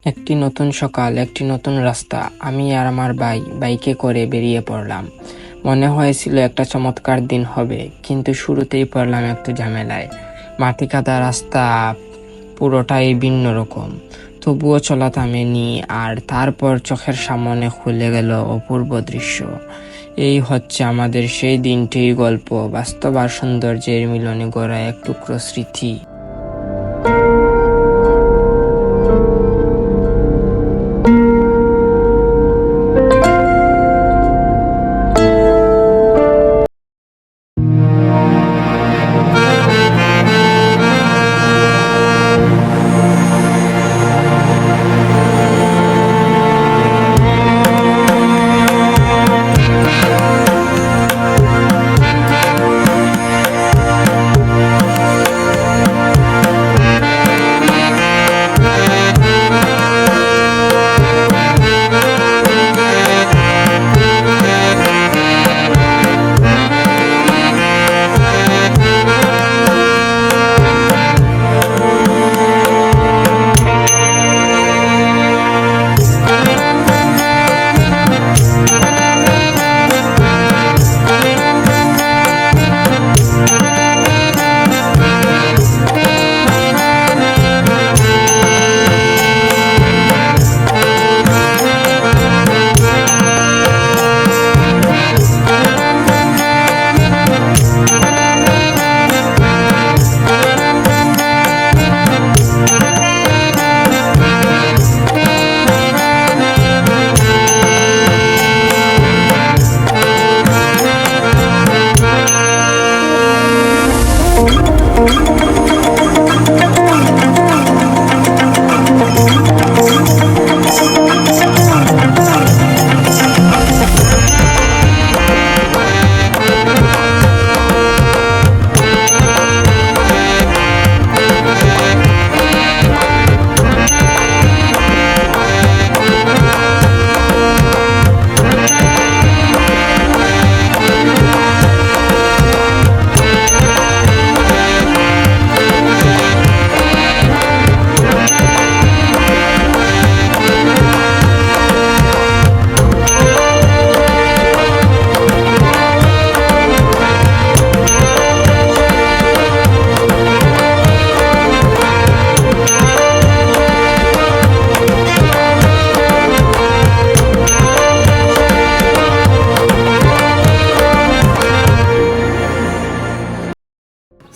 একটি নতুন সকাল, একটি নতুন রাস্তা। আমি আর আমার ভাই বাইকে করে বেরিয়ে পড়লাম। মনে হয়েছিল একটা চমৎকার দিন হবে, কিন্তু শুরুতেই পড়লাম একটু ঝামেলায়। মাটি কাদা রাস্তা, পুরোটাই ভিন্ন রকম। তবুও চলা থামেনি, আর তারপর চোখের সামনে খুলে গেল অপূর্ব দৃশ্য। এই হচ্ছে আমাদের সেই দিনটির গল্প, বাস্তব আর সৌন্দর্যের মিলনে গড়া এক টুকরো স্মৃতি।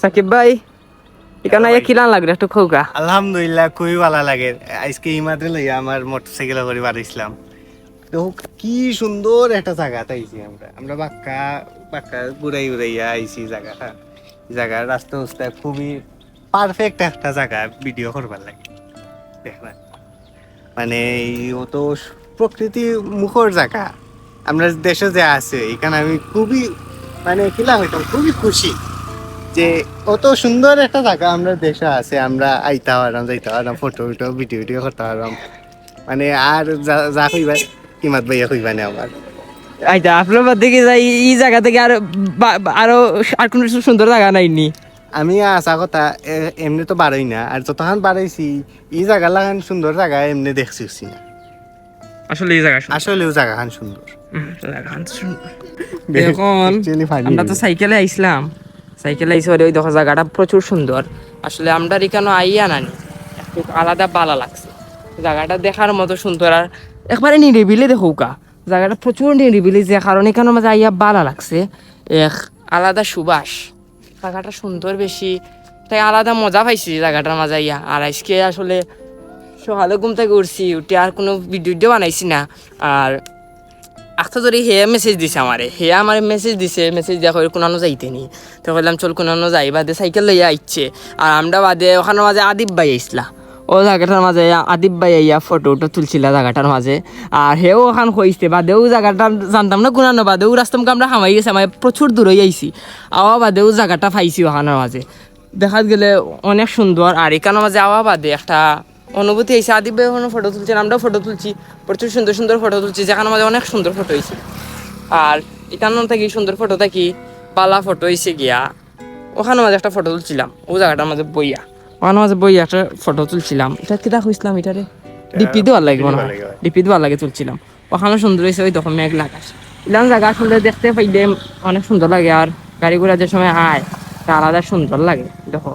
সাকিব ভাই, এখানে কিলান লাগলো একটু খৌকা। আলহামদুলিল্লাহ, খুবই ভালো লাগে। আজকে ইমাদে লইয়া আমার মোটরসাইকেল করে বাড়িছিলাম। তো কি সুন্দর একটা জায়গা তাইছি আমরা বাক্কা বাক্কা ঘুরাই ঘুরাইয়া আইছি জায়গাটা। জায়গার রাস্তা উস্তা খুবই পারফেক্ট একটা জায়গা ভিডিও করবার লাগে। দেখবা মানে তো প্রকৃতি মুখর জায়গা আমরা দেশে যে আছে, এখানে আমি খুবই কিলা হইতাম, খুবই খুশি যে কত সুন্দর একটা জায়গা আমরা দেশে আছে। আমরা আইতা পারলাম, যাইতে পারলাম, ফটো ভিডিও করতে পারলাম। আর যা কইবা কিমাত ভাইয়া কইবা না আমার। আচ্ছা, আপনার বাদ থেকে যাই এই জায়গা থেকে আরো আর কোনো সুন্দর জায়গা নাইনি? আমি আসা কথা এমনি তো বাড়াই না, আর যতক্ষণ বাড়াইছি এই জায়গা লাগান সুন্দর জায়গা এমনি দেখছি না। আসলে এই জায়গা আসলেও জায়গাখান সুন্দর। এখন আমরা তো সাইকেলে আইছিলাম, ওই দেখো জায়গাটা প্রচুর সুন্দর। আসলে আমরা এখানে আইয়া নানি একটু আলাদা ভালো লাগছে, জায়গাটা দেখার মতো সুন্দর। আর একবারে নিরিবিলি দেখুকা, জায়গাটা প্রচুর নিরিবিলি, যে কারণে এখানে মাঝে আইয়া ভালো লাগছে। এক আলাদা সুবাস, জায়গাটা সুন্দর বেশি, তাই আলাদা মজা পাইছি জায়গাটার মাঝে আইয়া। আর আজকে আসলে সকালে ঘুম থেকে উঠছি, উঠে আর কোনো ভিডিও বানাইছি না। আর আখতা ধরে মেসেজ দিছে আমার মেসেজ দিয়া কোনো যাইতে নি। তো বললাম চল কোনো যাই, বাদে সাইকেল লইয়া আইচ্ছে। আর আমরা বাদে ওখানে মাঝে আদিব ভাই আইসলা, ও জায়গাটার মাঝে আদিব ভাই আইয়া ফটো তুলছিল জায়গাটার মাঝে। আর হেও ওখান হইছে, বাদেও জায়গাটা জানতাম না কোনো বাদেও রাস্তামকে আমরা হামাই গেছে, আমার প্রচুর দূরে আইছি। আওয়া বাদেও জায়গাটা পাইছি ওখানের মাঝে, দেখা গেলে অনেক সুন্দর। আর এখানের মাঝে আওয়া বাদে একটা অনুভূতি হয়েছে। আদিব ভাই ওখানে ফটো তুলছেন, আমরাও ফটো তুলছি, প্রচুর সুন্দর সুন্দর ফটো তুলছি, যেখানে মাঝে অনেক সুন্দর ফটো হয়েছে। আর এখান থেকে সুন্দর ফটো থাকি পালা ফটো হয়েছে গিয়া ওখানে মাঝে একটা ফটো তুলছিলাম, ও জায়গাটার মাঝে বইয়া ওখানে মাঝে বইয়া একটা ফটো তুলছিলাম। এটা কিতা হয়েছিলাম এটারে ডিপি দেওয়া লাগে মনে ভালো হয়, লাগে। ডিপি দেওয়া লাগে তুলছিলাম, ওখানে সুন্দর হয়েছে, ওই তখন মেঘলা আকাশ, ইলাম জায়গা আসলে দেখতে পাইলে অনেক সুন্দর লাগে, আর গাড়ি ঘোড়া যে সময় আয় তা আলাদা সুন্দর লাগে দেখো।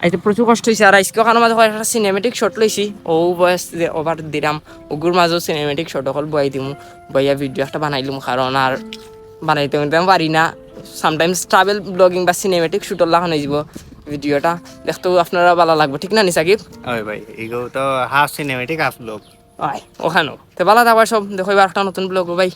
আইতে প্রচুর কষ্ট হয়েছে, আর আজকে ওখানে মাঝে একটা সিনেমেটিক শট লইছি, ও বয়স যে ওভার দিলাম ওগুর মাঝেও সিনেমেটিক শট অকল বয়াই দিমু, বইয়া ভিডিও একটা বানাইলুম, কারণ আর বানাইতে পারি না, সামটাইমস ট্রাভেল ব্লগিং বা সিনেমেটিক শুটর লাগানো যাব ভিডিওটা, দেখতেও আপনারা ভালো লাগবে, ঠিক না নি সাকিব? ওই ভাই এগুলো তো হাফ সিনেমেটিক হাফ ব্লগ। ওখানেও তো ভালো থাকবা সব, দেখো এবার একটা নতুন ব্লগ ভাই।